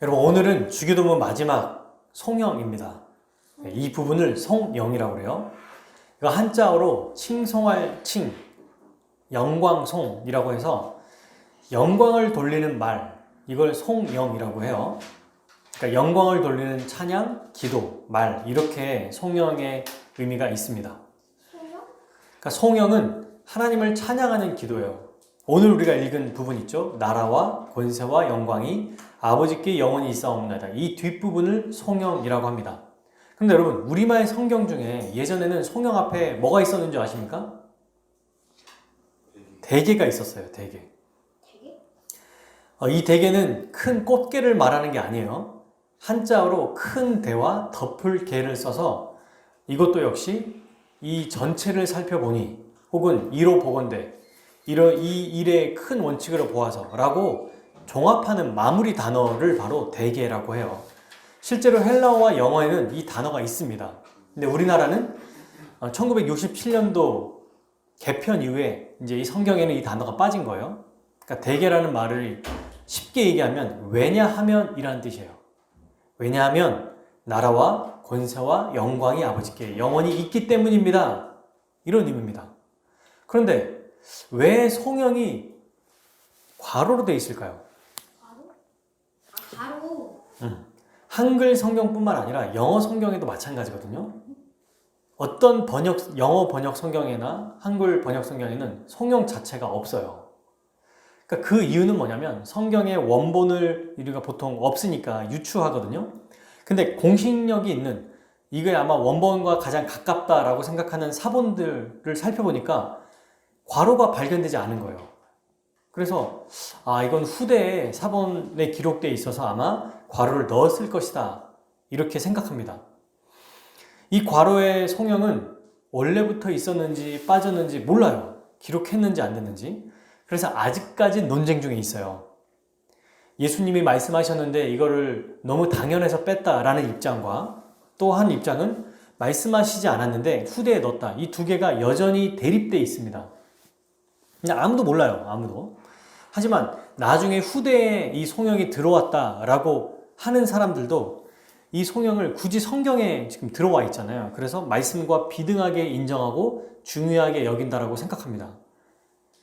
여러분, 오늘은 주기도문 마지막 송영입니다. 이 부분을 송영이라고 그래요. 이거 한자어로 칭송할 칭, 영광송이라고 해서 영광을 돌리는 말, 이걸 송영이라고 해요. 그러니까 영광을 돌리는 찬양, 기도, 말, 이렇게 송영의 의미가 있습니다. 그러니까 송영은 하나님을 찬양하는 기도예요. 오늘 우리가 읽은 부분 있죠? 나라와 권세와 영광이 아버지께 영원히 있사옵나이다. 이 뒷부분을 송영이라고 합니다. 그런데 여러분, 우리말 성경 중에 예전에는 송영 앞에 뭐가 있었는지 아십니까? 대게가 있었어요. 대게. 이 대게는 큰 꽃게를 말하는 게 아니에요. 한자어로 큰 대와 덮을 개를 써서 이것도 역시 이 전체를 살펴보니 혹은 이로 보건대 이 일의 큰 원칙으로 보아서 라고 종합하는 마무리 단어를 바로 대개라고 해요. 실제로 헬라어와 영어에는 이 단어가 있습니다. 근데 우리나라는 1967년도 개편 이후에 이제 이 성경에는 이 단어가 빠진 거예요. 그러니까 대개라는 말을 쉽게 얘기하면 왜냐하면 이라는 뜻이에요. 왜냐하면 나라와 권세와 영광이 아버지께 영원히 있기 때문입니다. 이런 의미입니다. 그런데 왜 송영이 괄호로 되어 있을까요? 괄호? 한글 성경뿐만 아니라 영어 성경에도 마찬가지거든요. 어떤 영어 번역 성경이나 한글 번역 성경에는 송영 자체가 없어요. 그러니까 그 이유는 뭐냐면 성경의 원본을 우리가 보통 없으니까 유추하거든요. 근데 공신력이 있는, 이게 아마 원본과 가장 가깝다라고 생각하는 사본들을 살펴보니까 괄호가 발견되지 않은 거예요. 그래서 이건 후대에 사본에 기록되어 있어서 아마 괄호를 넣었을 것이다, 이렇게 생각합니다. 이 괄호의 송영은 원래부터 있었는지 빠졌는지 몰라요. 기록했는지 안 됐는지. 그래서 아직까지 논쟁 중에 있어요. 예수님이 말씀하셨는데 이거를 너무 당연해서 뺐다라는 입장과 또 한 입장은 말씀하시지 않았는데 후대에 넣었다. 이 두 개가 여전히 대립되어 있습니다. 그냥 아무도 몰라요. 아무도. 하지만 나중에 후대에 이 송영이 들어왔다라고 하는 사람들도 이 송영을 굳이 성경에 지금 들어와 있잖아요. 그래서 말씀과 비등하게 인정하고 중요하게 여긴다라고 생각합니다.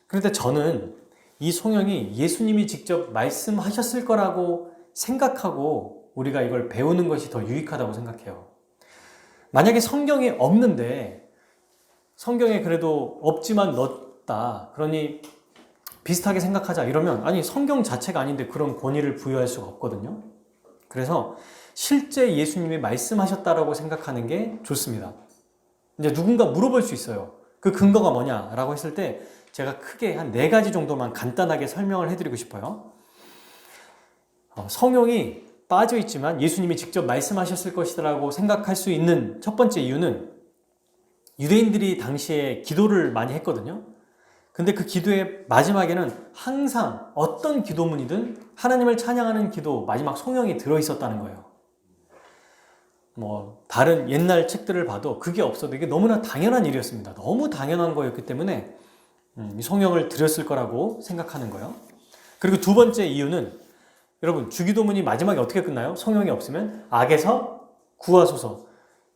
그런데 저는 이 송영이 예수님이 직접 말씀하셨을 거라고 생각하고 우리가 이걸 배우는 것이 더 유익하다고 생각해요. 만약에 성경에 없는데 성경에 그래도 없지만 넣었다, 그러니 비슷하게 생각하자 이러면 성경 자체가 아닌데 그런 권위를 부여할 수가 없거든요. 그래서 실제 예수님이 말씀하셨다라고 생각하는 게 좋습니다. 이제 누군가 물어볼 수 있어요. 그 근거가 뭐냐라고 했을 때 제가 크게 한 4가지 정도만 간단하게 설명을 해드리고 싶어요. 성령이 빠져 있지만 예수님이 직접 말씀하셨을 것이라고 생각할 수 있는 첫 번째 이유는 유대인들이 당시에 기도를 많이 했거든요. 근데 그 기도의 마지막에는 항상 어떤 기도문이든 하나님을 찬양하는 기도 마지막 송영이 들어있었다는 거예요. 다른 옛날 책들을 봐도 그게 없어도 이게 너무나 당연한 일이었습니다. 너무 당연한 거였기 때문에 송영을 드렸을 거라고 생각하는 거예요. 그리고 두 번째 이유는 여러분, 주기도문이 마지막에 어떻게 끝나요? 송영이 없으면 악에서 구하소서.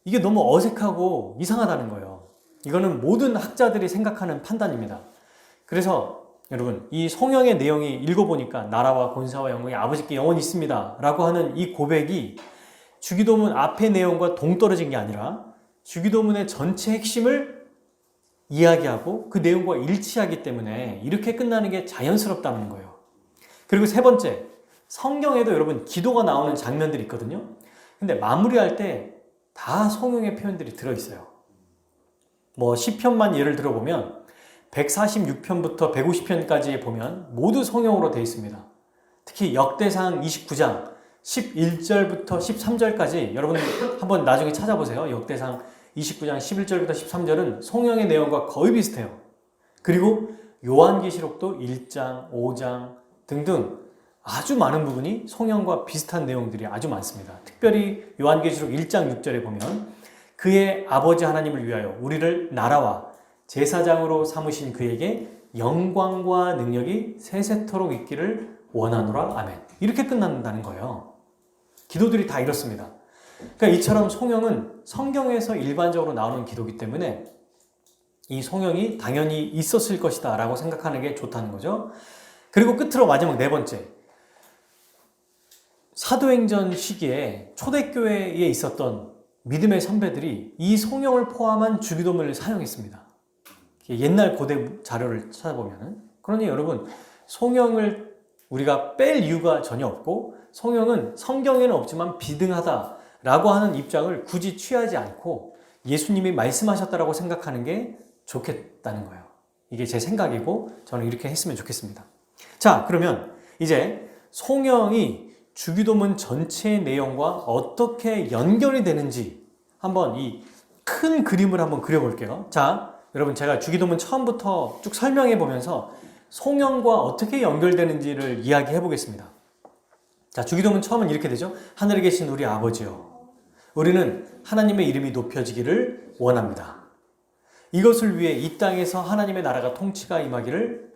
이게 너무 어색하고 이상하다는 거예요. 이거는 모든 학자들이 생각하는 판단입니다. 그래서 여러분, 이 송영의 내용이 읽어보니까 나라와 권세와 영광이 아버지께 영원히 있습니다 라고 하는 이 고백이 주기도문 앞의 내용과 동떨어진 게 아니라 주기도문의 전체 핵심을 이야기하고 그 내용과 일치하기 때문에 이렇게 끝나는 게 자연스럽다는 거예요. 그리고 세 번째, 성경에도 여러분 기도가 나오는 장면들이 있거든요. 근데 마무리할 때 다 송영의 표현들이 들어있어요. 시편만 예를 들어보면 146편부터 150편까지 보면 모두 송영으로 되어 있습니다. 특히 역대상 29장 11절부터 13절까지 여러분 한번 나중에 찾아보세요. 역대상 29장 11절부터 13절은 송영의 내용과 거의 비슷해요. 그리고 요한계시록도 1장, 5장 등등 아주 많은 부분이 송영과 비슷한 내용들이 아주 많습니다. 특별히 요한계시록 1장 6절에 보면 그의 아버지 하나님을 위하여 우리를 나라와 제사장으로 삼으신 그에게 영광과 능력이 세세토록 있기를 원하노라. 아멘. 이렇게 끝난다는 거예요. 기도들이 다 이렇습니다. 그러니까 이처럼 송영은 성경에서 일반적으로 나오는 기도이기 때문에 이 송영이 당연히 있었을 것이다 라고 생각하는 게 좋다는 거죠. 그리고 끝으로 마지막 네 번째, 사도행전 시기에 초대교회에 있었던 믿음의 선배들이 이 송영을 포함한 주기도문을 사용했습니다. 옛날 고대 자료를 찾아보면은. 그러니 여러분, 송영을 우리가 뺄 이유가 전혀 없고 송영은 성경에는 없지만 비등하다라고 하는 입장을 굳이 취하지 않고 예수님이 말씀하셨다라고 생각하는 게 좋겠다는 거예요. 이게 제 생각이고 저는 이렇게 했으면 좋겠습니다. 자, 그러면 이제 송영이 주기도문 전체의 내용과 어떻게 연결이 되는지 한번 이 큰 그림을 한번 그려볼게요. 자, 여러분 제가 주기도문 처음부터 쭉 설명해 보면서 송영과 어떻게 연결되는지를 이야기해 보겠습니다. 자, 주기도문 처음은 이렇게 되죠. 하늘에 계신 우리 아버지여, 우리는 하나님의 이름이 높여지기를 원합니다. 이것을 위해 이 땅에서 하나님의 나라가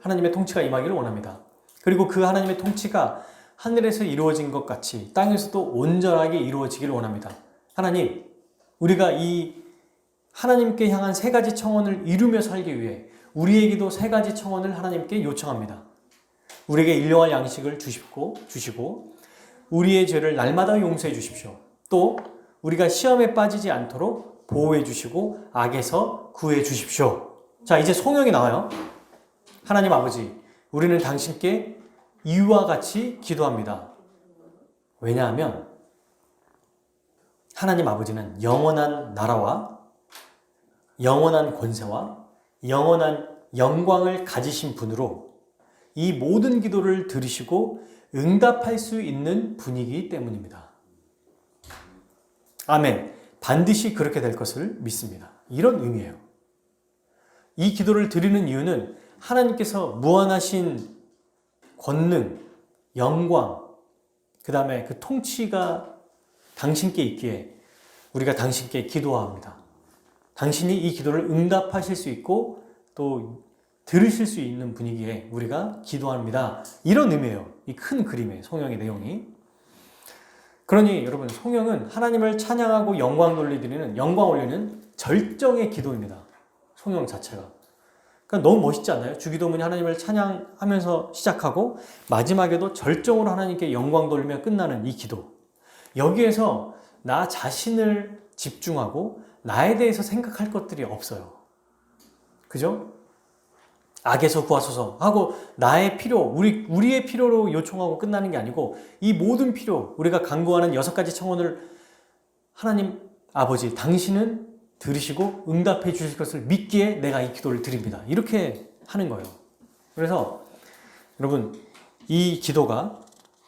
하나님의 통치가 임하기를 원합니다. 그리고 그 하나님의 통치가 하늘에서 이루어진 것 같이 땅에서도 온전하게 이루어지기를 원합니다. 하나님, 우리가 이 하나님께 향한 세 가지 청원을 이루며 살기 위해 우리에게도 세 가지 청원을 하나님께 요청합니다. 우리에게 일용할 양식을 주시고 우리의 죄를 날마다 용서해 주십시오. 또 우리가 시험에 빠지지 않도록 보호해 주시고 악에서 구해 주십시오. 자, 이제 송영이 나와요. 하나님 아버지, 우리는 당신께 이와 같이 기도합니다. 왜냐하면 하나님 아버지는 영원한 나라와 영원한 권세와 영원한 영광을 가지신 분으로 이 모든 기도를 들으시고 응답할 수 있는 분이기 때문입니다. 아멘. 반드시 그렇게 될 것을 믿습니다. 이런 의미예요. 이 기도를 드리는 이유는 하나님께서 무한하신 권능, 영광, 그 다음에 그 통치가 당신께 있기에 우리가 당신께 기도합니다. 당신이 이 기도를 응답하실 수 있고 또 들으실 수 있는 분위기에 우리가 기도합니다. 이런 의미예요. 이 큰 그림의 송영의 내용이. 그러니 여러분, 송영은 하나님을 찬양하고 영광 올리는 절정의 기도입니다. 송영 자체가. 그러니까 너무 멋있지 않나요? 주기도문이 하나님을 찬양하면서 시작하고 마지막에도 절정으로 하나님께 영광 돌리며 끝나는 이 기도. 여기에서 나 자신을 집중하고 나에 대해서 생각할 것들이 없어요. 그죠? 악에서 구하소서 하고 나의 필요, 우리의 필요로 요청하고 끝나는 게 아니고 이 모든 필요, 우리가 간구하는 6가지 청원을 하나님 아버지, 당신은 들으시고 응답해 주실 것을 믿기에 내가 이 기도를 드립니다. 이렇게 하는 거예요. 그래서 여러분, 이 기도가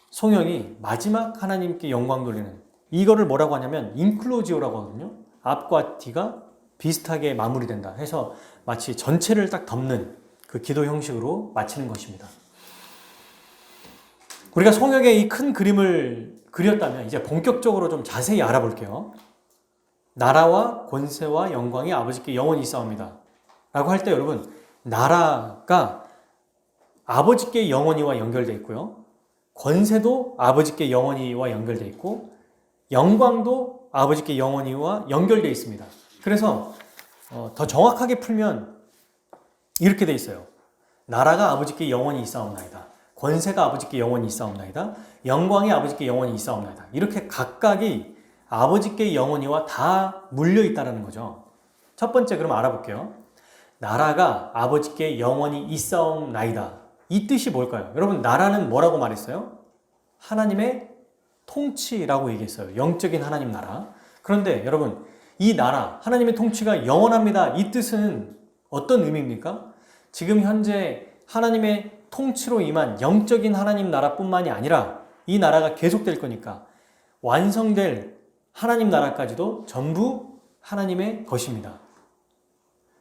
송영이 마지막 하나님께 영광 돌리는, 이거를 뭐라고 하냐면 인클로지오라고 하거든요. 앞과 뒤가 비슷하게 마무리된다 해서 마치 전체를 딱 덮는 그 기도 형식으로 마치는 것입니다. 우리가 송영의 이 큰 그림을 그렸다면 이제 본격적으로 좀 자세히 알아볼게요. 나라와 권세와 영광이 아버지께 영원히 있사옵니다 라고 할 때 여러분, 나라가 아버지께 영원히와 연결되어 있고요, 권세도 아버지께 영원히와 연결되어 있고 영광도 아버지께 영원히와 연결되어 있습니다. 그래서 더 정확하게 풀면 이렇게 되어 있어요. 나라가 아버지께 영원히 있사옵나이다. 권세가 아버지께 영원히 있사옵나이다. 영광이 아버지께 영원히 있사옵나이다. 이렇게 각각이 아버지께 영원히와 다 물려 있다는 거죠. 첫 번째 그럼 알아볼게요. 나라가 아버지께 영원히 있사옵나이다. 이 뜻이 뭘까요? 여러분, 나라는 뭐라고 말했어요? 하나님의 통치라고 얘기했어요. 영적인 하나님 나라. 그런데 여러분, 이 나라, 하나님의 통치가 영원합니다. 이 뜻은 어떤 의미입니까? 지금 현재 하나님의 통치로 임한 영적인 하나님 나라뿐만이 아니라 이 나라가 계속될 거니까 완성될 하나님 나라까지도 전부 하나님의 것입니다.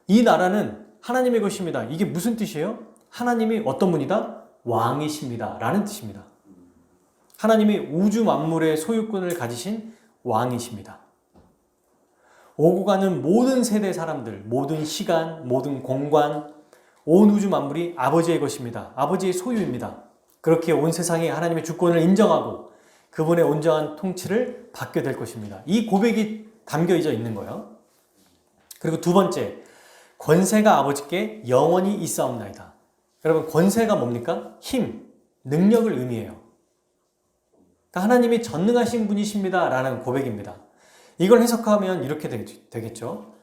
이 나라는 하나님의 것입니다. 이게 무슨 뜻이에요? 하나님이 어떤 분이다? 왕이십니다 라는 뜻입니다. 하나님이 우주 만물의 소유권을 가지신 왕이십니다. 오고 가는 모든 세대 사람들, 모든 시간, 모든 공간, 온 우주 만물이 아버지의 것입니다. 아버지의 소유입니다. 그렇게 온 세상에 하나님의 주권을 인정하고 그분의 온전한 통치를 받게 될 것입니다. 이 고백이 담겨져 있는 거예요. 그리고 두 번째, 권세가 아버지께 영원히 있사옵나이다. 여러분, 권세가 뭡니까? 힘, 능력을 의미해요. 그러니까 하나님이 전능하신 분이십니다 라는 고백입니다. 이걸 해석하면 이렇게 되겠죠.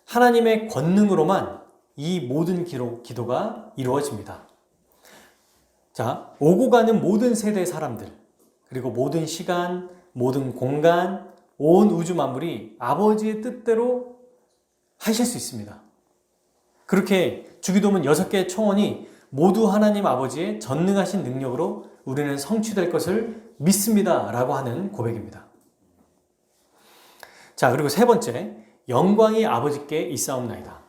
하나님의 권능으로만 이 모든 기도가 이루어집니다. 자, 오고 가는 모든 세대의 사람들, 그리고 모든 시간, 모든 공간, 온 우주 만물이 아버지의 뜻대로 하실 수 있습니다. 그렇게 주기도문 6개의 청원이 모두 하나님 아버지의 전능하신 능력으로 우리는 성취될 것을 믿습니다 라고 하는 고백입니다. 자, 그리고 세 번째, 영광이 아버지께 있사옵나이다.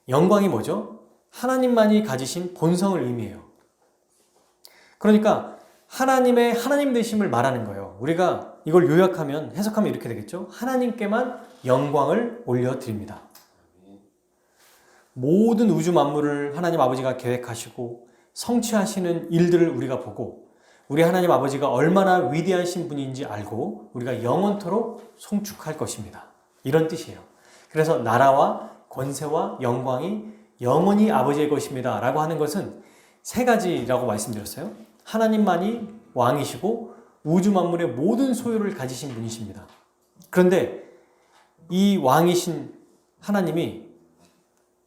영광이 뭐죠? 하나님만이 가지신 본성을 의미해요. 그러니까 하나님의 하나님 되심을 말하는 거예요. 우리가 이걸 요약하면, 해석하면 이렇게 되겠죠? 하나님께만 영광을 올려드립니다. 모든 우주 만물을 하나님 아버지가 계획하시고 성취하시는 일들을 우리가 보고 우리 하나님 아버지가 얼마나 위대하신 분인지 알고 우리가 영원토록 송축할 것입니다. 이런 뜻이에요. 그래서 나라와 권세와 영광이 영원히 아버지의 것입니다 라고 하는 것은 세 가지라고 말씀드렸어요. 하나님만이 왕이시고 우주 만물의 모든 소유를 가지신 분이십니다. 그런데 이 왕이신 하나님이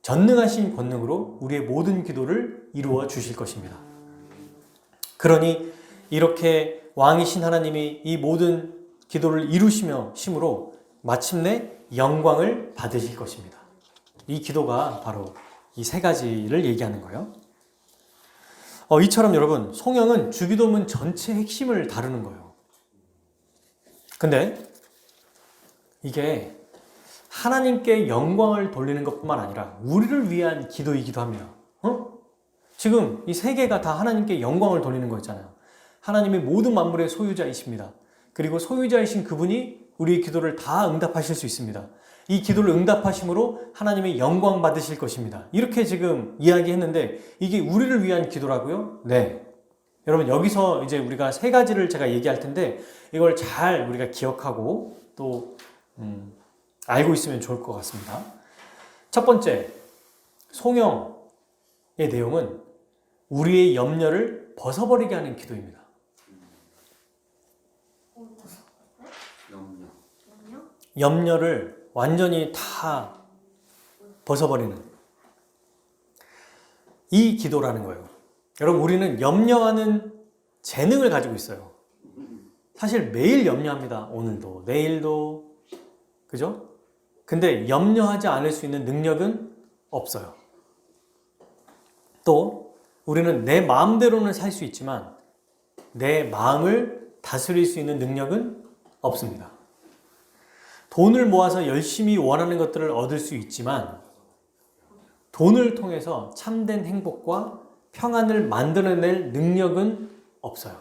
전능하신 권능으로 우리의 모든 기도를 이루어 주실 것입니다. 그러니 이렇게 왕이신 하나님이 이 모든 기도를 이루심으로 마침내 영광을 받으실 것입니다. 이 기도가 바로 이 세 가지를 얘기하는 거예요. 이처럼 여러분, 송영은 주기도문 전체 핵심을 다루는 거예요. 근데 이게 하나님께 영광을 돌리는 것뿐만 아니라 우리를 위한 기도이기도 합니다. 지금 이 세 개가 다 하나님께 영광을 돌리는 거였잖아요. 하나님의 모든 만물의 소유자이십니다. 그리고 소유자이신 그분이 우리의 기도를 다 응답하실 수 있습니다. 이 기도를 응답하심으로 하나님의 영광 받으실 것입니다. 이렇게 지금 이야기했는데 이게 우리를 위한 기도라고요? 네. 여러분, 여기서 이제 우리가 세 가지를 제가 얘기할 텐데 이걸 잘 우리가 기억하고 또 알고 있으면 좋을 것 같습니다. 첫 번째, 송영의 내용은 우리의 염려를 벗어버리게 하는 기도입니다. 염려를 완전히 다 벗어버리는 이 기도라는 거예요. 여러분, 우리는 염려하는 재능을 가지고 있어요. 사실 매일 염려합니다. 오늘도, 내일도, 그죠? 근데 염려하지 않을 수 있는 능력은 없어요. 또 우리는 내 마음대로는 살 수 있지만 내 마음을 다스릴 수 있는 능력은 없습니다. 돈을 모아서 열심히 원하는 것들을 얻을 수 있지만 돈을 통해서 참된 행복과 평안을 만들어낼 능력은 없어요.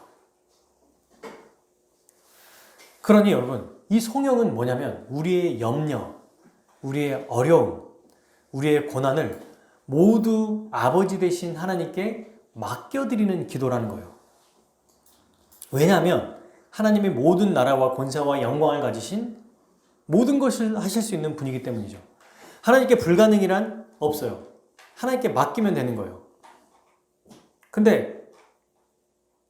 그러니 여러분, 이 송영은 뭐냐면 우리의 염려, 우리의 어려움, 우리의 고난을 모두 아버지 되신 하나님께 맡겨드리는 기도라는 거예요. 왜냐하면 하나님의 모든 나라와 권세와 영광을 가지신 모든 것을 하실 수 있는 분이기 때문이죠. 하나님께 불가능이란 없어요. 하나님께 맡기면 되는 거예요. 근데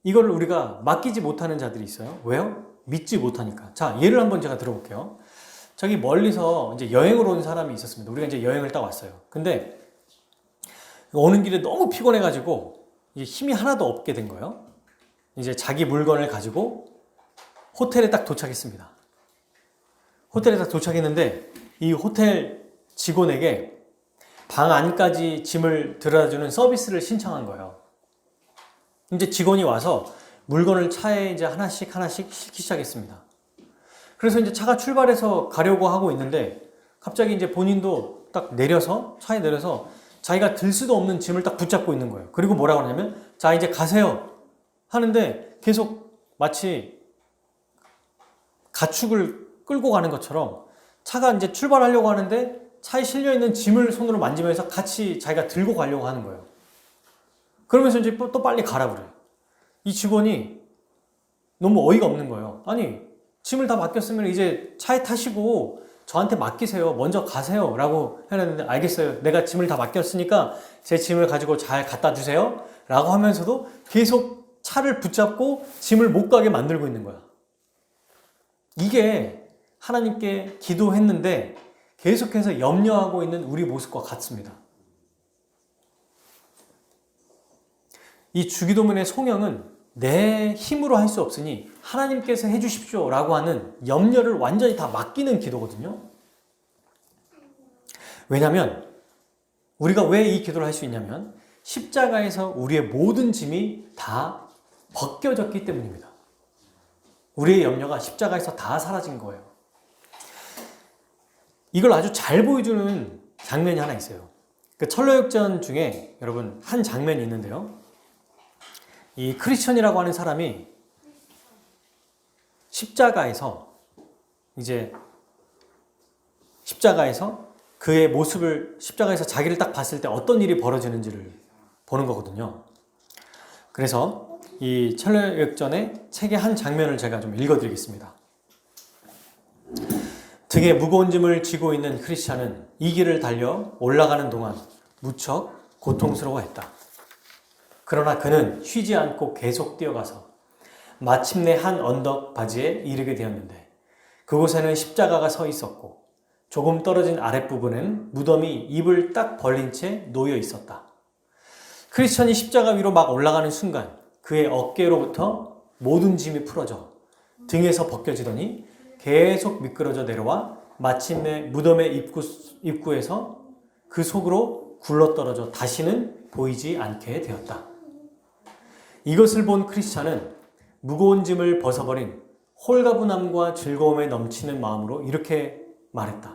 이걸 우리가 맡기지 못하는 자들이 있어요. 왜요? 믿지 못하니까. 자, 예를 한번 제가 들어볼게요. 저기 멀리서 이제 여행을 온 사람이 있었습니다. 우리가 이제 여행을 딱 왔어요. 근데 오는 길에 너무 피곤해가지고 이제 힘이 하나도 없게 된 거예요. 이제 자기 물건을 가지고 호텔에 딱 도착했습니다. 호텔에 딱 도착했는데 이 호텔 직원에게 방 안까지 짐을 들여다주는 서비스를 신청한 거예요. 이제 직원이 와서 물건을 차에 이제 하나씩 싣기 시작했습니다. 그래서 이제 차가 출발해서 가려고 하고 있는데 갑자기 이제 본인도 딱 내려서 차에 내려서 자기가 들 수도 없는 짐을 딱 붙잡고 있는 거예요. 그리고 뭐라고 하냐면 자, 이제 가세요 하는데 계속 마치 가축을 끌고 가는 것처럼 차가 이제 출발하려고 하는데 차에 실려있는 짐을 손으로 만지면서 같이 자기가 들고 가려고 하는 거예요. 그러면서 이제 또 빨리 가라 그래요. 이 직원이 너무 어이가 없는 거예요. 아니, 짐을 다 맡겼으면 이제 차에 타시고 저한테 맡기세요. 먼저 가세요. 라고 해놨는데, 알겠어요. 내가 짐을 다 맡겼으니까 제 짐을 가지고 잘 갖다 주세요. 라고 하면서도 계속 차를 붙잡고 짐을 못 가게 만들고 있는 거야. 이게 하나님께 기도했는데 계속해서 염려하고 있는 우리 모습과 같습니다. 이 주기도문의 송영은 내 힘으로 할 수 없으니 하나님께서 해주십시오 라고 하는 염려를 완전히 다 맡기는 기도거든요. 왜냐하면 우리가 왜 이 기도를 할 수 있냐면 십자가에서 우리의 모든 짐이 다 벗겨졌기 때문입니다. 우리의 염려가 십자가에서 다 사라진 거예요. 이걸 아주 잘 보여주는 장면이 하나 있어요. 그 철로역전 중에 여러분 한 장면이 있는데요. 이 크리스천이라고 하는 사람이 십자가에서 그의 모습을 십자가에서 자기를 딱 봤을 때 어떤 일이 벌어지는지를 보는 거거든요. 그래서 이 철로역전의 책의 한 장면을 제가 좀 읽어드리겠습니다. 등에 무거운 짐을 지고 있는 크리스찬은 이 길을 달려 올라가는 동안 무척 고통스러워했다. 그러나 그는 쉬지 않고 계속 뛰어가서 마침내 한 언덕 바지에 이르게 되었는데 그곳에는 십자가가 서 있었고 조금 떨어진 아랫부분엔 무덤이 입을 딱 벌린 채 놓여 있었다. 크리스천이 십자가 위로 막 올라가는 순간 그의 어깨로부터 모든 짐이 풀어져 등에서 벗겨지더니 계속 미끄러져 내려와 마침내 무덤의 입구에서 그 속으로 굴러떨어져 다시는 보이지 않게 되었다. 이것을 본 크리스찬은 무거운 짐을 벗어버린 홀가분함과 즐거움에 넘치는 마음으로 이렇게 말했다.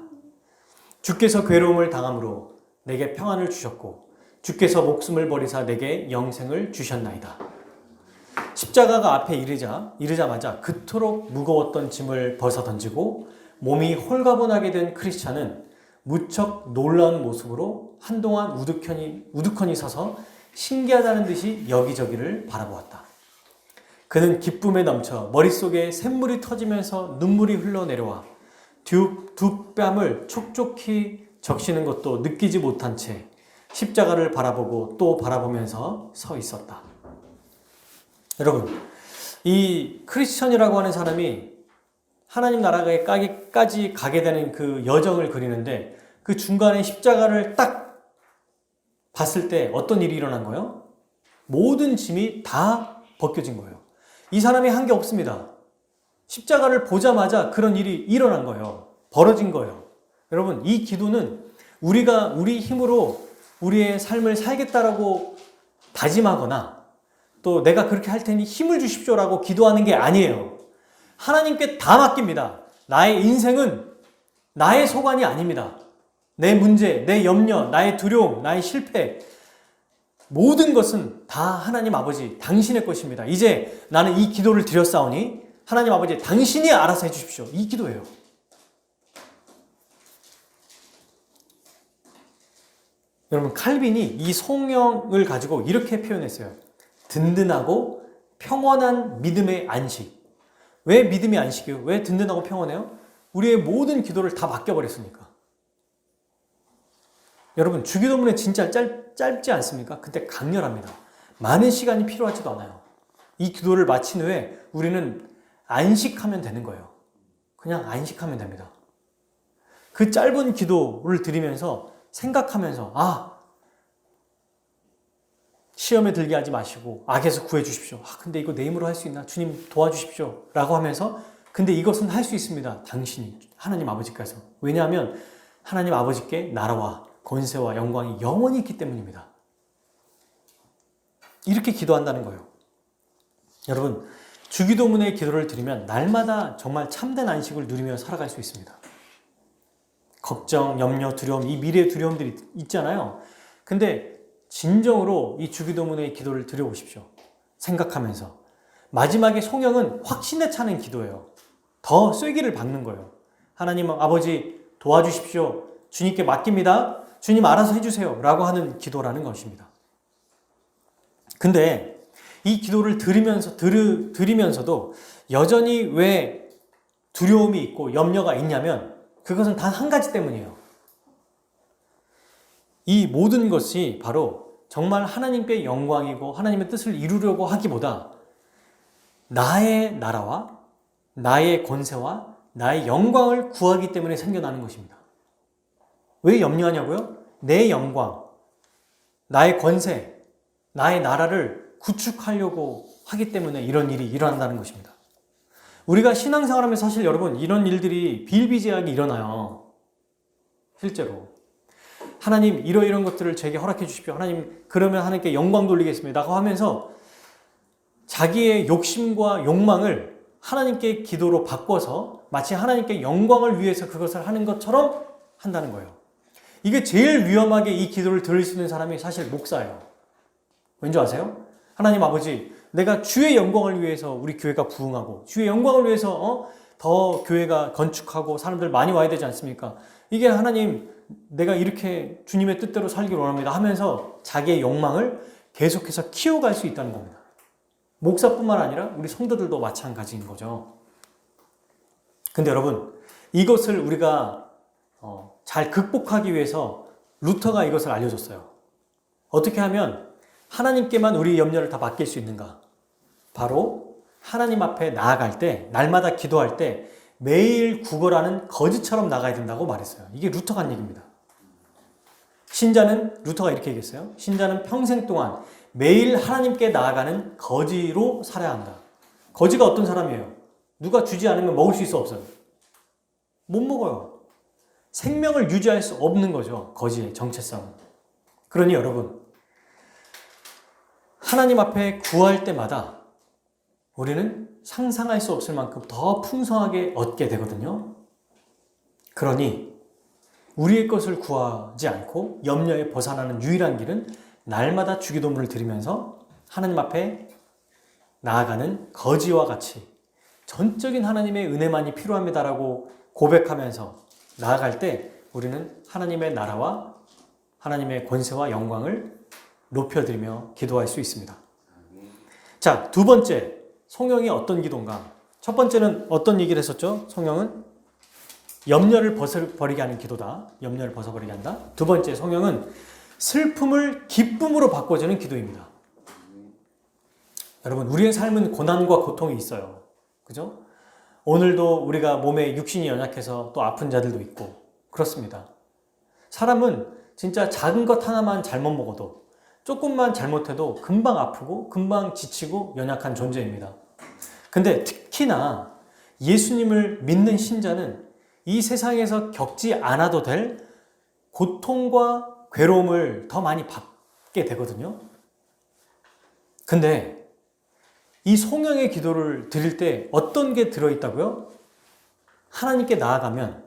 주께서 괴로움을 당함으로 내게 평안을 주셨고 주께서 목숨을 버리사 내게 영생을 주셨나이다. 십자가가 앞에 이르자마자 그토록 무거웠던 짐을 벗어 던지고 몸이 홀가분하게 된 크리스찬은 무척 놀라운 모습으로 한동안 우두커니 서서 신기하다는 듯이 여기저기를 바라보았다. 그는 기쁨에 넘쳐 머릿속에 샘물이 터지면서 눈물이 흘러내려와 두 뺨을 촉촉히 적시는 것도 느끼지 못한 채 십자가를 바라보고 또 바라보면서 서 있었다. 여러분, 이 크리스천이라고 하는 사람이 하나님 나라에까지 가게 되는 그 여정을 그리는데 그 중간에 십자가를 딱 봤을 때 어떤 일이 일어난 거예요? 모든 짐이 다 벗겨진 거예요. 이 사람이 한 게 없습니다. 십자가를 보자마자 그런 일이 일어난 거예요. 벌어진 거예요. 여러분, 이 기도는 우리가 우리 힘으로 우리의 삶을 살겠다라고 다짐하거나 또 내가 그렇게 할 테니 힘을 주십시오라고 기도하는 게 아니에요. 하나님께 다 맡깁니다. 나의 인생은 나의 소관이 아닙니다. 내 문제, 내 염려, 나의 두려움, 나의 실패, 모든 것은 다 하나님 아버지 당신의 것입니다. 이제 나는 이 기도를 드렸사오니 하나님 아버지 당신이 알아서 해주십시오. 이 기도예요. 여러분, 칼빈이 이 송영을 가지고 이렇게 표현했어요. 든든하고 평온한 믿음의 안식. 왜 믿음의 안식이에요? 왜 든든하고 평온해요? 우리의 모든 기도를 다 맡겨버렸으니까. 여러분, 주기도문은 진짜 짧지 않습니까? 근데 강렬합니다. 많은 시간이 필요하지도 않아요. 이 기도를 마친 후에 우리는 안식하면 되는 거예요. 그냥 안식하면 됩니다. 그 짧은 기도를 드리면서 생각하면서 시험에 들게 하지 마시고 악에서 구해 주십시오. 근데 이거 내 힘으로 할 수 있나? 주님 도와주십시오. 라고 하면서 근데 이것은 할 수 있습니다. 당신이 하나님 아버지께서. 왜냐하면 하나님 아버지께 나라와 권세와 영광이 영원히 있기 때문입니다. 이렇게 기도한다는 거예요. 여러분, 주기도문의 기도를 드리면 날마다 정말 참된 안식을 누리며 살아갈 수 있습니다. 걱정, 염려, 두려움, 이 미래의 두려움들이 있잖아요. 근데 진정으로 이 주기도문의 기도를 드려보십시오. 생각하면서. 마지막에 송영은 확신에 차는 기도예요. 더 쐐기를 박는 거예요. 하나님 아버지 도와주십시오. 주님께 맡깁니다. 주님 알아서 해주세요. 라고 하는 기도라는 것입니다. 근데 이 기도를 드리면서도 여전히 왜 두려움이 있고 염려가 있냐면 그것은 단 한 가지 때문이에요. 이 모든 것이 바로 정말 하나님께 영광이고 하나님의 뜻을 이루려고 하기보다 나의 나라와 나의 권세와 나의 영광을 구하기 때문에 생겨나는 것입니다. 왜 염려하냐고요? 내 영광, 나의 권세, 나의 나라를 구축하려고 하기 때문에 이런 일이 일어난다는 것입니다. 우리가 신앙생활하면서 사실 여러분 이런 일들이 비일비재하게 일어나요. 실제로. 하나님 이런 것들을 제게 허락해 주십시오. 하나님 그러면 하나님께 영광 돌리겠습니다. 라고 하면서 자기의 욕심과 욕망을 하나님께 기도로 바꿔서 마치 하나님께 영광을 위해서 그것을 하는 것처럼 한다는 거예요. 이게 제일 위험하게 이 기도를 들을 수 있는 사람이 사실 목사예요. 왠지 아세요? 하나님 아버지, 내가 주의 영광을 위해서 우리 교회가 부흥하고 주의 영광을 위해서 더 교회가 건축하고 사람들 많이 와야 되지 않습니까? 이게 하나님 내가 이렇게 주님의 뜻대로 살기를 원합니다 하면서 자기의 욕망을 계속해서 키워갈 수 있다는 겁니다. 목사뿐만 아니라 우리 성도들도 마찬가지인 거죠. 근데 여러분 이것을 우리가 잘 극복하기 위해서 루터가 이것을 알려줬어요. 어떻게 하면 하나님께만 우리 염려를 다 맡길 수 있는가? 바로 하나님 앞에 나아갈 때, 날마다 기도할 때 매일 구걸하는 거지처럼 나가야 된다고 말했어요. 이게 루터가 한 얘기입니다. 신자는, 루터가 이렇게 얘기했어요. 신자는 평생 동안 매일 하나님께 나아가는 거지로 살아야 한다. 거지가 어떤 사람이에요? 누가 주지 않으면 먹을 수 있어 없어요? 못 먹어요. 생명을 유지할 수 없는 거죠. 거지의 정체성은. 그러니 여러분 하나님 앞에 구할 때마다 우리는 상상할 수 없을 만큼 더 풍성하게 얻게 되거든요. 그러니 우리의 것을 구하지 않고 염려에 벗어나는 유일한 길은 날마다 주기도문을 드리면서 하나님 앞에 나아가는 거지와 같이 전적인 하나님의 은혜만이 필요합니다라고 고백하면서 나아갈 때 우리는 하나님의 나라와 하나님의 권세와 영광을 높여드리며 기도할 수 있습니다. 자, 두 번째, 성령이 어떤 기도인가? 첫 번째는 어떤 얘기를 했었죠? 성령은 염려를 벗어버리게 하는 기도다. 염려를 벗어버리게 한다. 두 번째, 성령은 슬픔을 기쁨으로 바꿔주는 기도입니다. 여러분, 우리의 삶은 고난과 고통이 있어요. 그죠? 오늘도 우리가 몸에 육신이 연약해서 또 아픈 자들도 있고 그렇습니다. 사람은 진짜 작은 것 하나만 잘못 먹어도 조금만 잘못해도 금방 아프고 금방 지치고 연약한 존재입니다. 근데 특히나 예수님을 믿는 신자는 이 세상에서 겪지 않아도 될 고통과 괴로움을 더 많이 받게 되거든요. 근데 이 성령의 기도를 드릴 때 어떤 게 들어있다고요? 하나님께 나아가면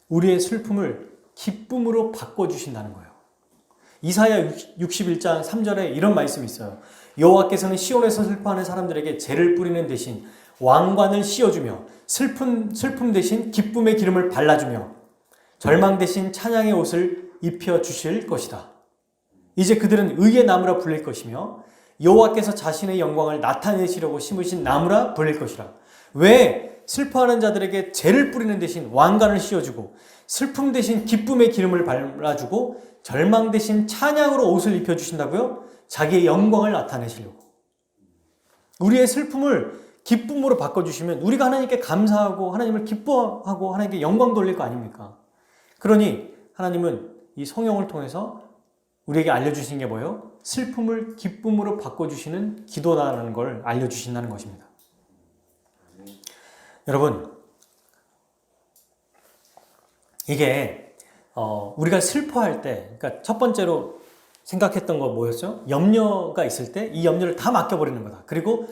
우리의 슬픔을 기쁨으로 바꿔주신다는 거예요. 이사야 61장 3절에 이런 말씀이 있어요. 여호와께서는 시온에서 슬퍼하는 사람들에게 재를 뿌리는 대신 왕관을 씌워주며 슬픔 대신 기쁨의 기름을 발라주며 절망 대신 찬양의 옷을 입혀주실 것이다. 이제 그들은 의의 나무라 불릴 것이며 여호와께서 자신의 영광을 나타내시려고 심으신 나무라 불릴 것이라. 왜 슬퍼하는 자들에게 재를 뿌리는 대신 왕관을 씌워주고 슬픔 대신 기쁨의 기름을 발라주고 절망 대신 찬양으로 옷을 입혀주신다고요? 자기의 영광을 나타내시려고. 우리의 슬픔을 기쁨으로 바꿔주시면 우리가 하나님께 감사하고 하나님을 기뻐하고 하나님께 영광 돌릴 거 아닙니까? 그러니 하나님은 이 성령을 통해서 우리에게 알려주신 게 뭐예요? 슬픔을 기쁨으로 바꿔주시는 기도다라는 걸 알려주신다는 것입니다. 여러분, 이게 우리가 슬퍼할 때, 그러니까 첫 번째로 생각했던 거 뭐였죠? 염려가 있을 때 이 염려를 다 맡겨버리는 거다. 그리고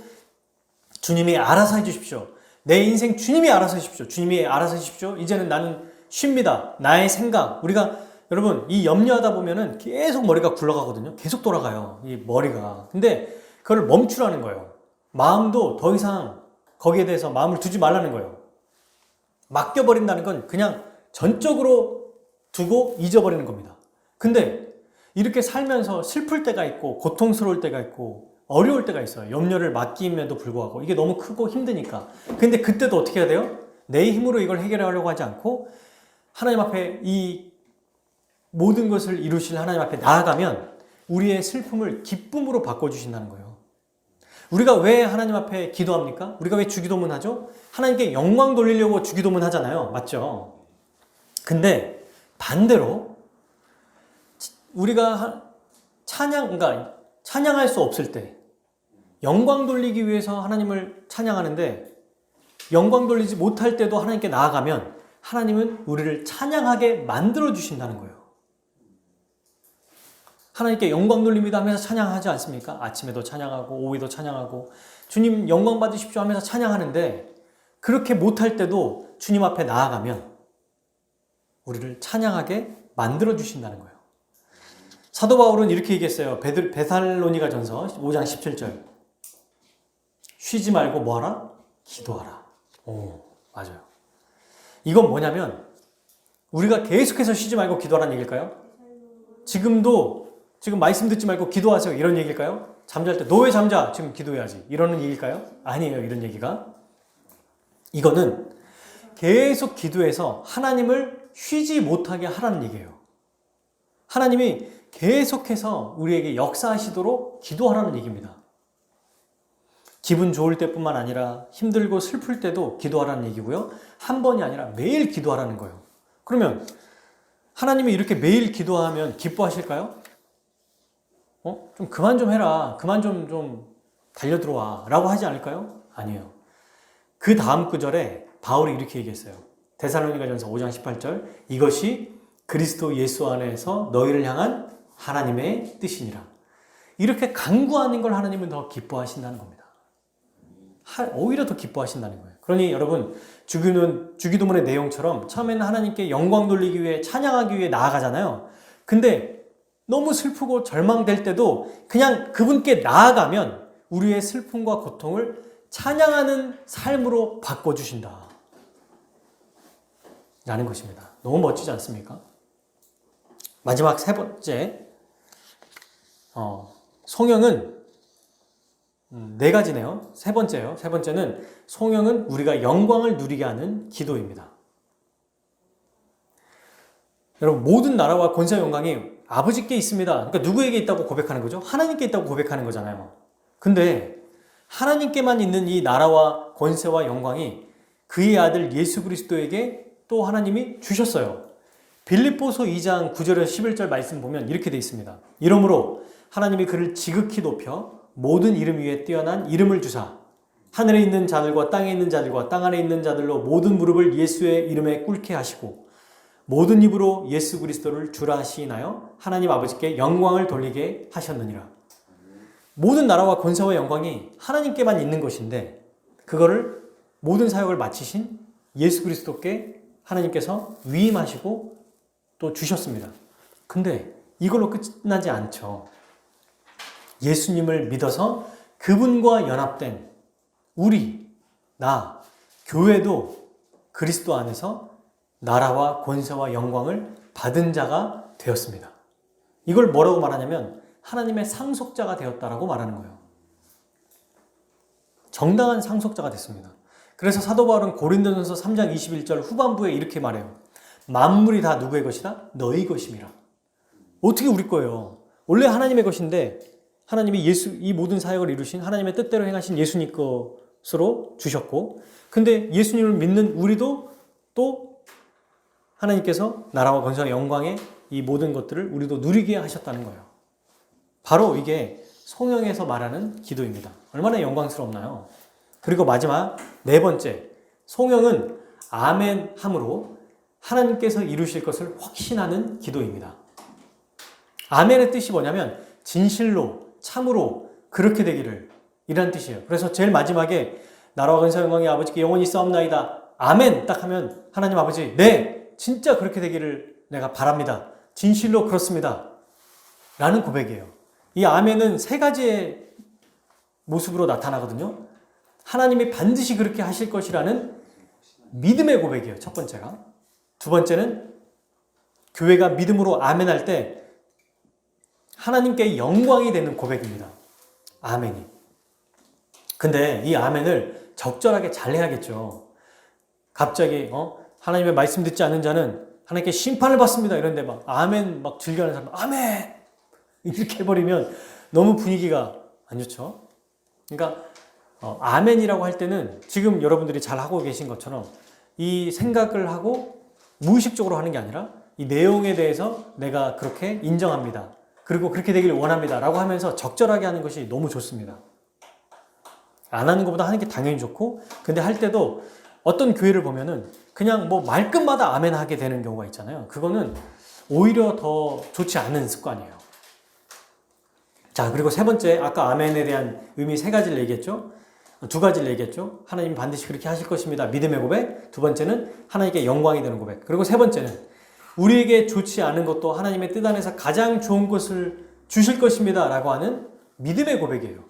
주님이 알아서 해주십시오. 내 인생 주님이 알아서 해주십시오. 주님이 알아서 해주십시오. 이제는 나는 쉽니다. 나의 생각. 우리가 여러분 이 염려하다 보면은 계속 머리가 굴러가거든요. 계속 돌아가요. 이 머리가. 근데 그걸 멈추라는 거예요. 마음도 더 이상 거기에 대해서 마음을 두지 말라는 거예요. 맡겨버린다는 건 그냥 전적으로 두고 잊어버리는 겁니다. 근데 이렇게 살면서 슬플 때가 있고 고통스러울 때가 있고 어려울 때가 있어요. 염려를 맡김에도 불구하고 이게 너무 크고 힘드니까. 근데 그때도 어떻게 해야 돼요? 내 힘으로 이걸 해결하려고 하지 않고 하나님 앞에 이 모든 것을 이루실 하나님 앞에 나아가면 우리의 슬픔을 기쁨으로 바꿔주신다는 거예요. 우리가 왜 하나님 앞에 기도합니까? 우리가 왜 주기도문 하죠? 하나님께 영광 돌리려고 주기도문 하잖아요. 맞죠? 근데 반대로 우리가 그러니까 찬양할 수 없을 때 영광 돌리기 위해서 하나님을 찬양하는데 영광 돌리지 못할 때도 하나님께 나아가면 하나님은 우리를 찬양하게 만들어 주신다는 거예요. 하나님께 영광 돌립니다 하면서 찬양하지 않습니까? 아침에도 찬양하고 오후에도 찬양하고 주님 영광 받으십시오 하면서 찬양하는데 그렇게 못할 때도 주님 앞에 나아가면 우리를 찬양하게 만들어 주신다는 거예요. 사도 바울은 이렇게 얘기했어요. 베살로니가 전서 5장 17절. 쉬지 말고 뭐하라? 기도하라. 오, 맞아요. 이건 뭐냐면 우리가 계속해서 쉬지 말고 기도하라는 얘기일까요? 지금 말씀 듣지 말고 기도하세요 이런 얘기일까요? 잠잘 때 너 왜 잠자? 지금 기도해야지 이러는 얘기일까요? 아니에요. 이런 얘기가. 이거는 계속 기도해서 하나님을 쉬지 못하게 하라는 얘기예요. 하나님이 계속해서 우리에게 역사하시도록 기도하라는 얘기입니다. 기분 좋을 때뿐만 아니라 힘들고 슬플 때도 기도하라는 얘기고요. 한 번이 아니라 매일 기도하라는 거예요. 그러면 하나님이 이렇게 매일 기도하면 기뻐하실까요? 좀 그만 좀 해라. 그만 좀 달려들어와. 라고 하지 않을까요? 아니에요. 그 다음 구절에 바울이 이렇게 얘기했어요. 데살로니가전서 5장 18절. 이것이 그리스도 예수 안에서 너희를 향한 하나님의 뜻이니라. 이렇게 간구하는 걸 하나님은 더 기뻐하신다는 겁니다. 오히려 더 기뻐하신다는 거예요. 그러니 여러분 주기도문의 내용처럼 처음에는 하나님께 영광 돌리기 위해 찬양하기 위해 나아가잖아요. 근데 너무 슬프고 절망될 때도 그냥 그분께 나아가면 우리의 슬픔과 고통을 찬양하는 삶으로 바꿔주신다 라는 것입니다. 너무 멋지지 않습니까? 마지막 세 번째, 송영은 네 가지네요. 세 번째요. 세 번째는 송영은 우리가 영광을 누리게 하는 기도입니다. 여러분 모든 나라와 권세와 영광이 아버지께 있습니다. 그러니까 누구에게 있다고 고백하는 거죠? 하나님께 있다고 고백하는 거잖아요. 근데 하나님께만 있는 이 나라와 권세와 영광이 그의 아들 예수 그리스도에게 또 하나님이 주셨어요. 빌립보서 2장 9절에서 11절 말씀 보면 이렇게 되어 있습니다. 이러므로 하나님이 그를 지극히 높여 모든 이름 위에 뛰어난 이름을 주사 하늘에 있는 자들과 땅에 있는 자들과 땅 아래 있는 자들로 모든 무릎을 예수의 이름에 꿇게 하시고 모든 입으로 예수 그리스도를 주라 하시나요? 하나님 아버지께 영광을 돌리게 하셨느니라. 모든 나라와 권세와 영광이 하나님께만 있는 것인데 그거를 모든 사역을 마치신 예수 그리스도께 하나님께서 위임하시고 또 주셨습니다. 근데 이걸로 끝나지 않죠. 예수님을 믿어서 그분과 연합된 교회도 그리스도 안에서 나라와 권세와 영광을 받은 자가 되었습니다. 이걸 뭐라고 말하냐면 하나님의 상속자가 되었다라고 말하는 거예요. 정당한 상속자가 됐습니다. 그래서 사도 바울은 고린도전서 3장 21절 후반부에 이렇게 말해요. 만물이 다 누구의 것이다? 너희 것임이라. 어떻게 우리 거예요? 원래 하나님의 것인데 하나님이 이 모든 사역을 이루신 하나님의 뜻대로 행하신 예수님 것으로 주셨고 근데 예수님을 믿는 우리도 또 하나님께서 나라와 권세와 영광의 이 모든 것들을 우리도 누리게 하셨다는 거예요. 바로 이게 송영에서 말하는 기도입니다. 얼마나 영광스럽나요? 그리고 마지막 네 번째, 송영은 아멘함으로 하나님께서 이루실 것을 확신하는 기도입니다. 아멘의 뜻이 뭐냐면 진실로, 참으로 그렇게 되기를 이란 뜻이에요. 그래서 제일 마지막에 나라와 권세와 영광이 아버지께 영원히 싸움나이다. 아멘 딱 하면 하나님 아버지 네 진짜 그렇게 되기를 내가 바랍니다. 진실로 그렇습니다. 라는 고백이에요. 이 아멘은 세 가지의 모습으로 나타나거든요. 하나님이 반드시 그렇게 하실 것이라는 믿음의 고백이에요. 첫 번째가. 두 번째는 교회가 믿음으로 아멘할 때 하나님께 영광이 되는 고백입니다. 아멘이. 근데 이 아멘을 적절하게 잘 해야겠죠. 갑자기 하나님의 말씀 듣지 않는 자는 하나님께 심판을 받습니다. 이런데 막 아멘 막 즐겨하는 사람 아멘 이렇게 해버리면 너무 분위기가 안 좋죠. 그러니까 아멘이라고 할 때는 지금 여러분들이 잘 하고 계신 것처럼 이 생각을 하고 무의식적으로 하는 게 아니라 이 내용에 대해서 내가 그렇게 인정합니다. 그리고 그렇게 되기를 원합니다. 라고 하면서 적절하게 하는 것이 너무 좋습니다. 안 하는 것보다 하는 게 당연히 좋고, 근데 할 때도 어떤 교회를 보면은 그냥 뭐 말끝마다 아멘 하게 되는 경우가 있잖아요. 그거는 오히려 더 좋지 않은 습관이에요. 자, 그리고 세 번째, 아까 아멘에 대한 의미 세 가지를 얘기했죠. 두 가지를 얘기했죠. 하나님 반드시 그렇게 하실 것입니다. 믿음의 고백. 두 번째는 하나님께 영광이 되는 고백. 그리고 세 번째는 우리에게 좋지 않은 것도 하나님의 뜻 안에서 가장 좋은 것을 주실 것입니다. 라고 하는 믿음의 고백이에요.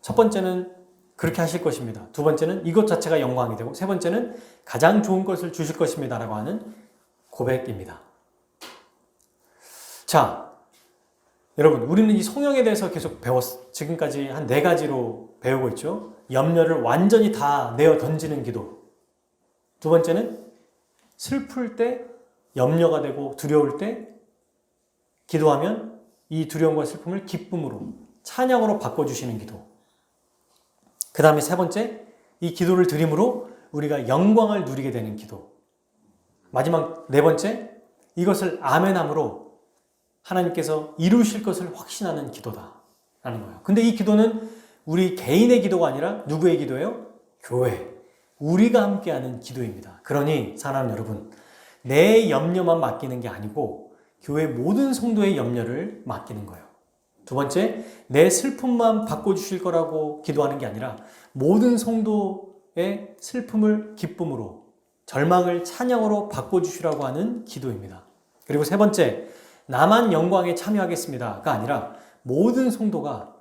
첫 번째는 그렇게 하실 것입니다. 두 번째는 이것 자체가 영광이 되고, 세 번째는 가장 좋은 것을 주실 것입니다. 라고 하는 고백입니다. 자, 여러분, 우리는 이 성령에 대해서 계속 지금까지 한 4가지로 배우고 있죠. 염려를 완전히 다 내어 던지는 기도. 두 번째는 슬플 때, 염려가 되고 두려울 때 기도하면 이 두려움과 슬픔을 기쁨으로, 찬양으로 바꿔주시는 기도. 그 다음에 세 번째, 이 기도를 드림으로 우리가 영광을 누리게 되는 기도. 마지막 네 번째, 이것을 아멘함으로 하나님께서 이루실 것을 확신하는 기도다라는 거예요. 근데 이 기도는 우리 개인의 기도가 아니라 누구의 기도예요? 교회. 우리가 함께하는 기도입니다. 그러니 사랑하는 여러분, 내 염려만 맡기는 게 아니고 교회 모든 성도의 염려를 맡기는 거예요. 두 번째, 내 슬픔만 바꿔주실 거라고 기도하는 게 아니라 모든 성도의 슬픔을 기쁨으로, 절망을 찬양으로 바꿔주시라고 하는 기도입니다. 그리고 세 번째, 나만 영광에 참여하겠습니다가 아니라 모든 성도가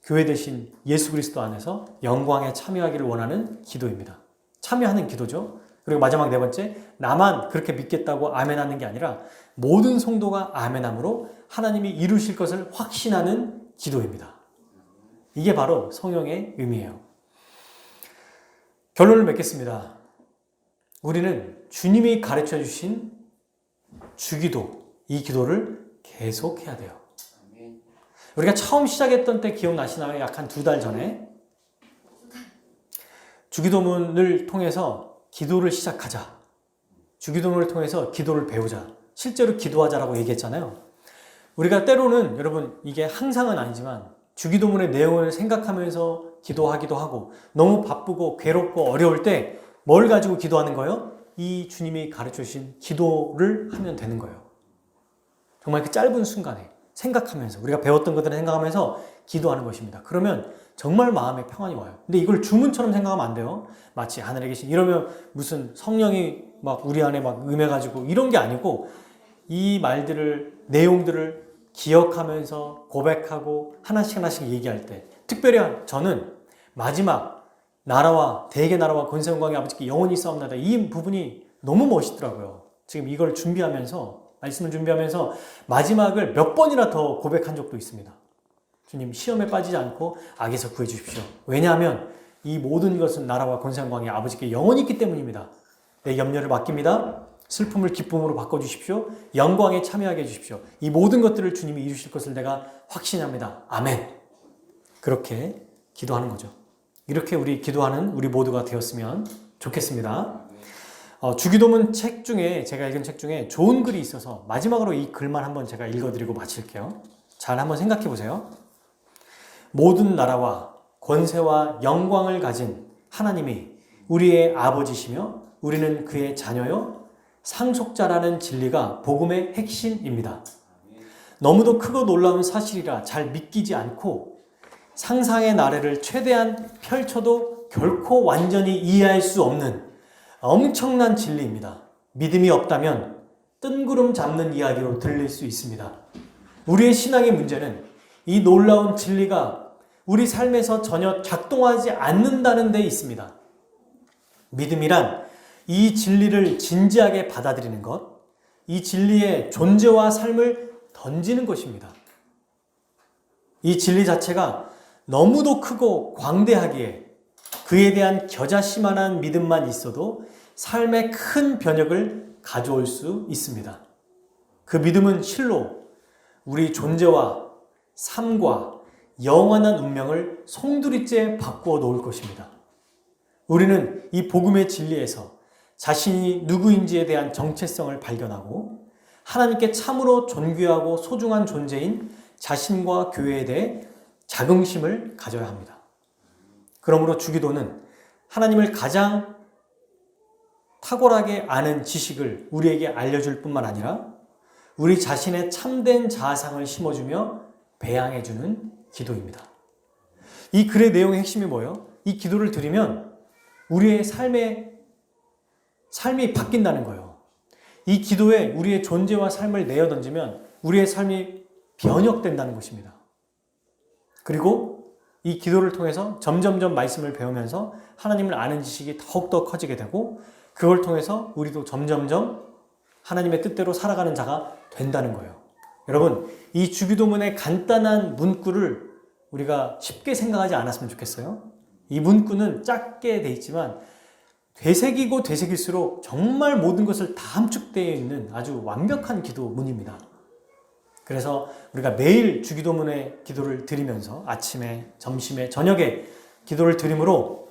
교회 대신 예수 그리스도 안에서 영광에 참여하기를 원하는 기도입니다. 참여하는 기도죠. 그리고 마지막 네 번째, 나만 그렇게 믿겠다고 아멘하는 게 아니라 모든 성도가 아멘함으로 하나님이 이루실 것을 확신하는 기도입니다. 이게 바로 성령의 의미예요. 결론을 맺겠습니다. 우리는 주님이 가르쳐 주신 주기도, 이 기도를 계속해야 돼요. 우리가 처음 시작했던 때 기억나시나요? 약 한 2달 전에 주기도문을 통해서 기도를 시작하자. 주기도문을 통해서 기도를 배우자. 실제로 기도하자라고 얘기했잖아요. 우리가 때로는 여러분 이게 항상은 아니지만 주기도문의 내용을 생각하면서 기도하기도 하고 너무 바쁘고 괴롭고 어려울 때 뭘 가지고 기도하는 거예요? 이 주님이 가르쳐 주신 기도를 하면 되는 거예요. 정말 그 짧은 순간에 생각하면서 우리가 배웠던 것들을 생각하면서 기도하는 것입니다. 그러면 정말 마음에 평안이 와요. 근데 이걸 주문처럼 생각하면 안 돼요. 마치 하늘에 계신 이러면 무슨 성령이 막 우리 안에 막 임해가지고 이런 게 아니고 이 말들을 내용들을 기억하면서 고백하고 하나씩 하나씩 얘기할 때 특별히 저는 마지막 나라와 대개 나라와 권세 영광의 아버지께 영원히 싸움나다 이 부분이 너무 멋있더라고요. 지금 이걸 준비하면서 말씀을 준비하면서 마지막을 몇 번이나 더 고백한 적도 있습니다. 주님 시험에 빠지지 않고 악에서 구해 주십시오. 왜냐하면 이 모든 것은 나라와 권세 영광의 아버지께 영원히 있기 때문입니다. 내 염려를 맡깁니다. 슬픔을 기쁨으로 바꿔주십시오. 영광에 참여하게 해주십시오. 이 모든 것들을 주님이 이루실 것을 내가 확신합니다. 아멘. 그렇게 기도하는 거죠. 이렇게 우리 기도하는 우리 모두가 되었으면 좋겠습니다. 주기도문 책 중에 제가 읽은 책 중에 좋은 글이 있어서 마지막으로 이 글만 한번 제가 읽어드리고 마칠게요. 잘 한번 생각해 보세요. 모든 나라와 권세와 영광을 가진 하나님이 우리의 아버지시며 우리는 그의 자녀요 상속자라는 진리가 복음의 핵심입니다. 너무도 크고 놀라운 사실이라 잘 믿기지 않고 상상의 나래를 최대한 펼쳐도 결코 완전히 이해할 수 없는 엄청난 진리입니다. 믿음이 없다면 뜬구름 잡는 이야기로 들릴 수 있습니다. 우리의 신앙의 문제는 이 놀라운 진리가 우리 삶에서 전혀 작동하지 않는다는 데 있습니다. 믿음이란 이 진리를 진지하게 받아들이는 것, 이 진리의 존재와 삶을 던지는 것입니다. 이 진리 자체가 너무도 크고 광대하기에 그에 대한 겨자씨만한 믿음만 있어도 삶에 큰 변혁을 가져올 수 있습니다. 그 믿음은 실로 우리 존재와 삶과 영원한 운명을 송두리째 바꾸어 놓을 것입니다. 우리는 이 복음의 진리에서 자신이 누구인지에 대한 정체성을 발견하고 하나님께 참으로 존귀하고 소중한 존재인 자신과 교회에 대해 자긍심을 가져야 합니다. 그러므로 주기도는 하나님을 가장 탁월하게 아는 지식을 우리에게 알려줄 뿐만 아니라 우리 자신의 참된 자아상을 심어주며 배양해주는 기도입니다. 이 글의 내용의 핵심이 뭐예요? 이 기도를 드리면 우리의 삶이 바뀐다는 거예요. 이 기도에 우리의 존재와 삶을 내어던지면 우리의 삶이 변혁된다는 것입니다. 그리고 이 기도를 통해서 점점점 말씀을 배우면서 하나님을 아는 지식이 더욱더 커지게 되고 그걸 통해서 우리도 점점점 하나님의 뜻대로 살아가는 자가 된다는 거예요. 여러분, 이 주기도문의 간단한 문구를 우리가 쉽게 생각하지 않았으면 좋겠어요. 이 문구는 작게 돼 있지만 되새기고 되새길수록 정말 모든 것을 다 함축되어 있는 아주 완벽한 기도문입니다. 그래서 우리가 매일 주기도문의 기도를 드리면서 아침에, 점심에, 저녁에 기도를 드림으로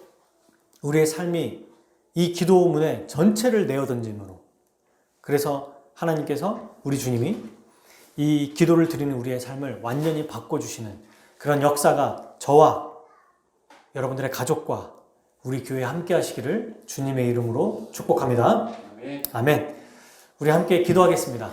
우리의 삶이 이 기도문의 전체를 내어던짐으로 그래서 하나님께서 우리 주님이 이 기도를 드리는 우리의 삶을 완전히 바꿔주시는 그런 역사가 저와 여러분들의 가족과 우리 교회에 함께 하시기를 주님의 이름으로 축복합니다. 아멘. 우리 함께 기도하겠습니다.